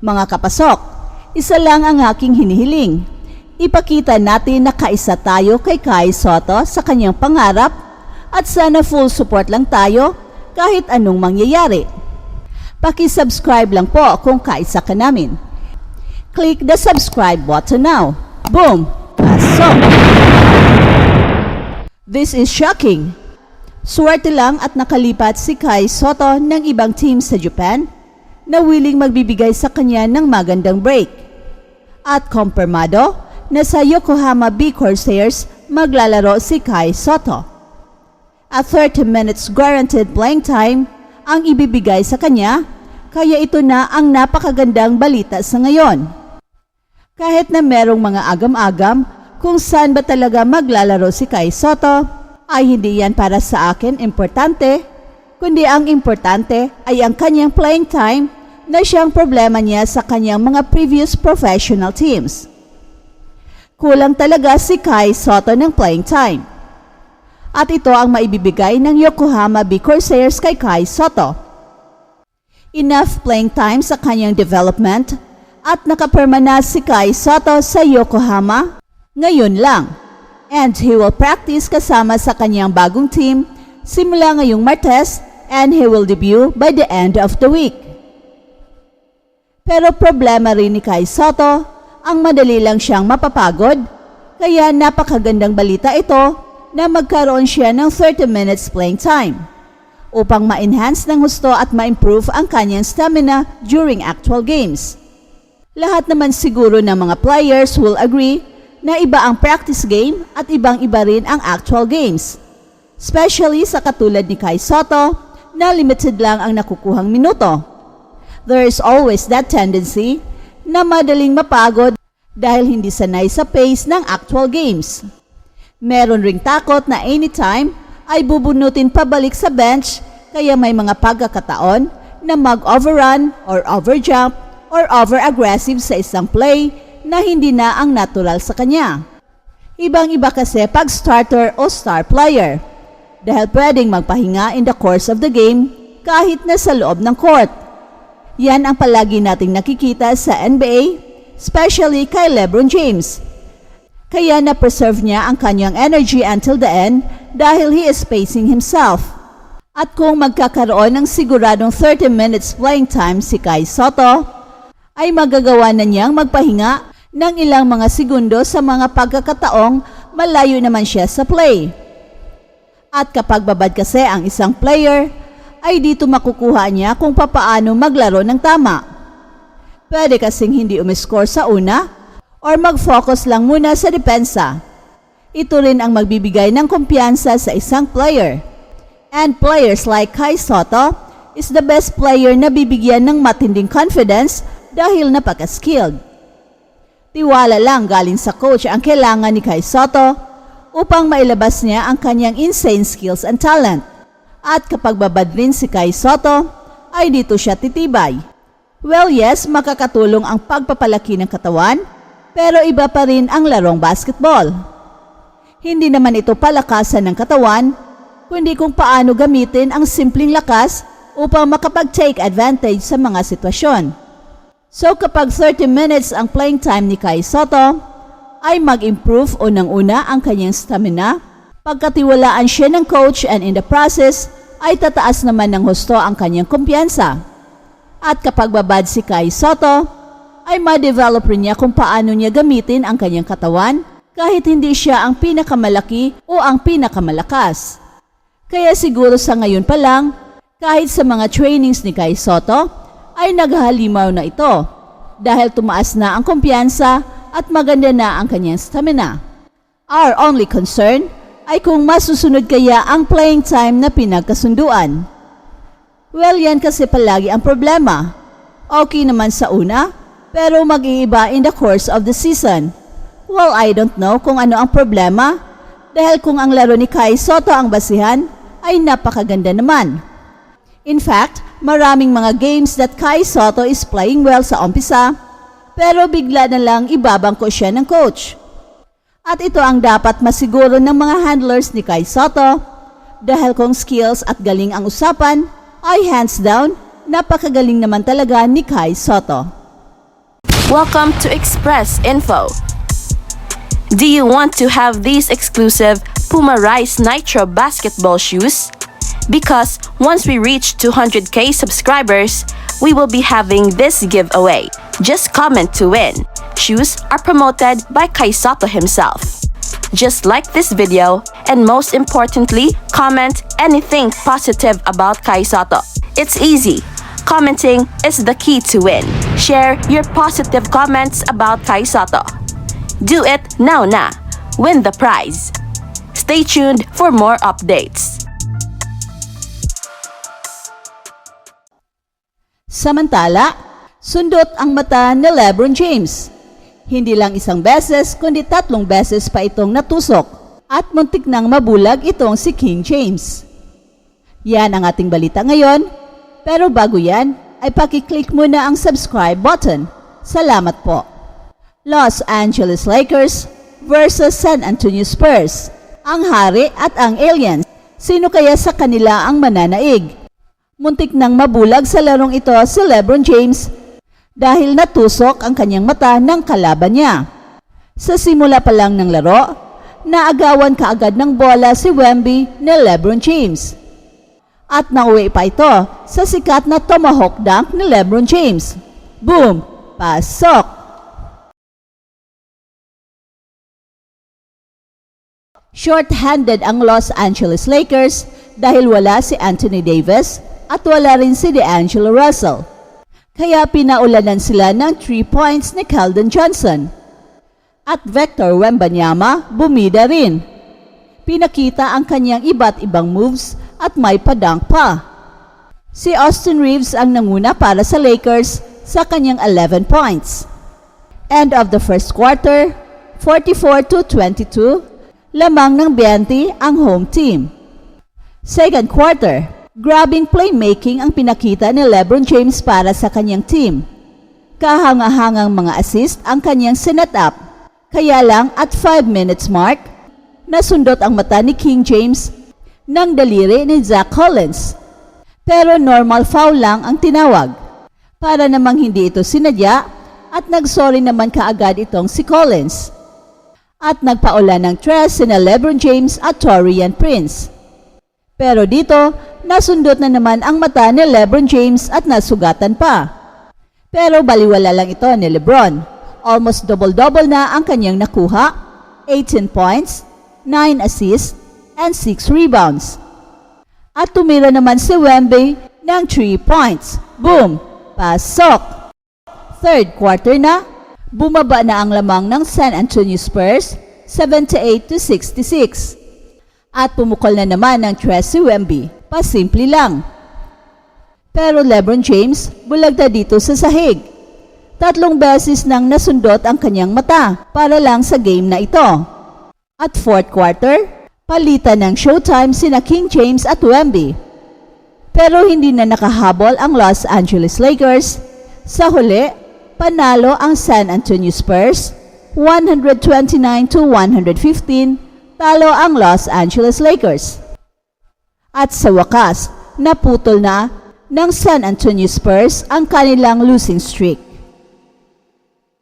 Mga kapasok, isa lang ang aking hinihiling. Ipakita natin na kaisa tayo kay Kai Sotto sa kanyang pangarap at sana full support lang tayo kahit anong mangyayari. Paki-subscribe lang po kung kaisa ka namin. Click the subscribe button now. Boom! Pasok! This is shocking. Swerte lang at nakalipat si Kai Sotto ng ibang team sa Japan na willing magbibigay sa kanya ng magandang break. At kumpirmado na sa Yokohama B Corsairs maglalaro si Kai Sotto. At 30 minutes guaranteed playing time ang ibibigay sa kanya, kaya ito na ang napakagandang balita sa ngayon. Kahit na merong mga agam-agam kung saan ba talaga maglalaro si Kai Sotto, ay hindi yan para sa akin importante, kundi ang importante ay ang kanyang playing time na siyang problema niya sa kanyang mga previous professional teams. Kulang talaga si Kai Sotto ng playing time. At ito ang maibibigay ng Yokohama B Corsairs kay Kai Sotto. Enough playing time sa kanyang development at nakapirma na si Kai Sotto sa Yokohama ngayon lang. And he will practice kasama sa kanyang bagong team simula ngayong Martes and he will debut by the end of the week. Pero problema rin ni Kai Sotto, ang madali lang siyang mapapagod, kaya napakagandang balita ito na magkaroon siya ng 30 minutes playing time upang ma-enhance ng husto at ma-improve ang kanyang stamina during actual games. Lahat naman siguro ng mga players will agree na iba ang practice game at ibang-iba rin ang actual games, especially sa katulad ni Kai Sotto na limited lang ang nakukuhang minuto. There is always that tendency na madaling mapagod dahil hindi sanay sa pace ng actual games. Meron ring takot na anytime ay bubunutin pabalik sa bench, kaya may mga pagkakataon na mag-overrun or overjump or over-aggressive sa isang play na hindi na ang natural sa kanya. Ibang-iba kasi pag starter o star player dahil pwedeng magpahinga in the course of the game kahit na sa loob ng court. Yan ang palagi nating nakikita sa NBA, especially kay LeBron James. Kaya na-preserve niya ang kanyang energy until the end dahil he is pacing himself. At kung magkakaroon ng siguradong 30 minutes playing time si Kai Sotto, ay magagawa na niyang magpahinga ng ilang mga segundo sa mga pagkakataong malayo naman siya sa play. At kapag babad kasi ang isang player, ay dito makukuha niya kung papaano maglaro ng tama. Pwede kasing hindi umiscore sa una or mag-focus lang muna sa depensa. Ito rin ang magbibigay ng kumpiyansa sa isang player. And players like Kai Sotto is the best player na bibigyan ng matinding confidence dahil napaka-skilled. Tiwala lang galing sa coach ang kailangan ni Kai Sotto upang mailabas niya ang kanyang insane skills and talent. At kapag babad rin si Kai Sotto, ay dito siya titibay. Well, yes, makakatulong ang pagpapalaki ng katawan, pero iba pa rin ang larong basketball. Hindi naman ito palakasan ng katawan, kundi kung paano gamitin ang simpleng lakas upang makapag-take advantage sa mga sitwasyon. So kapag 30 minutes ang playing time ni Kai Sotto, ay mag-improve unang-una ang kanyang stamina, pagkatiwalaan siya ng coach and in the process ay tataas naman ng husto ang kanyang kumpiyansa. At kapag babad si Kai Sotto, ay ma-develop rin niya kung paano niya gamitin ang kanyang katawan kahit hindi siya ang pinakamalaki o ang pinakamalakas. Kaya siguro sa ngayon pa lang, kahit sa mga trainings ni Kai Sotto, ay naghahalimaw na ito dahil tumaas na ang kumpiyansa at maganda na ang kanyang stamina. Our only concern ay kung masusunod kaya ang playing time na pinagkasunduan. Well, yan kasi palagi ang problema. Okay naman sa una, pero mag-iiba in the course of the season. Well, I don't know kung ano ang problema dahil kung ang laro ni Kai Sotto ang basihan, ay napakaganda naman. In fact, maraming mga games that Kai Sotto is playing well sa umpisa, pero bigla na lang ibabangko siya ng coach. At ito ang dapat masiguro ng mga handlers ni Kai Sotto dahil kung skills at galing ang usapan, ay hands down, napakagaling naman talaga ni Kai Sotto. Welcome to Express Info. Do you want to have these exclusive Puma Rise Nitro basketball shoes? Because once we reach 200k subscribers, we will be having this giveaway. Just comment to win. Shoes are promoted by Kai Soto himself. Just like this video, and most importantly, comment anything positive about Kai Soto. It's easy. Commenting is the key to win. Share your positive comments about Kai Soto. Do it now na. Win the prize. Stay tuned for more updates. Samantala, sundot ang mata ni LeBron James. Hindi lang isang beses kundi 3 beses pa itong natusok at muntik nang mabulag itong si King James. Yan ang ating balita ngayon, pero bago yan ay pakiclick muna ang subscribe button. Salamat po. Los Angeles Lakers versus San Antonio Spurs. Ang hari at ang aliens. Sino kaya sa kanila ang mananaig? Muntik nang mabulag sa larong ito si LeBron James dahil natusok ang kanyang mata ng kalaban niya. Sa simula pa lang ng laro, naagawan kaagad ng bola si Wemby ni LeBron James. At nauwi pa ito sa sikat na tomahawk dunk ni LeBron James. Boom! Pasok! Short-handed ang Los Angeles Lakers dahil wala si Anthony Davis at wala rin si D'Angelo Russell. Kaya pinaulanan sila ng 3 points ni Keldon Johnson. At Victor Wembanyama bumida rin. Pinakita ang kanyang iba't ibang moves at may padunk pa. Si Austin Reeves ang nanguna para sa Lakers sa kanyang 11 points. End of the first quarter, 44-22, lamang ng 20 ang home team. Second quarter, grabing playmaking ang pinakita ni LeBron James para sa kanyang team. Kahanga-hangang mga assist ang kanyang sinet up. Kaya lang at 5 minutes mark, nasundot ang mata ni King James ng daliri ni Zach Collins. Pero normal foul lang ang tinawag. Para namang hindi ito sinadya at nagsorry naman kaagad itong si Collins. At nagpaula ng tres sina LeBron James at Taurean Prince. Pero dito, nasundot na naman ang mata ni LeBron James at nasugatan pa. Pero baliwala lang ito ni LeBron. Almost double-double na ang kanyang nakuha, 18 points, 9 assists, and 6 rebounds. At tumira naman si Wemby ng 3 points. Boom! Pasok! Third quarter na, bumaba na ang lamang ng San Antonio Spurs, 78-66. At pumukol na naman ng tres si Wemby. Pasimple lang. Pero LeBron James bulag na dito sa sahig. 3 beses nang nasundot ang kanyang mata para lang sa game na ito. At fourth quarter, palitan ng showtime sina King James at Wemby. Pero hindi na nakahabol ang Los Angeles Lakers. Sa huli, panalo ang San Antonio Spurs, 129-115, talo ang Los Angeles Lakers. At sa wakas, naputol na ng San Antonio Spurs ang kanilang losing streak.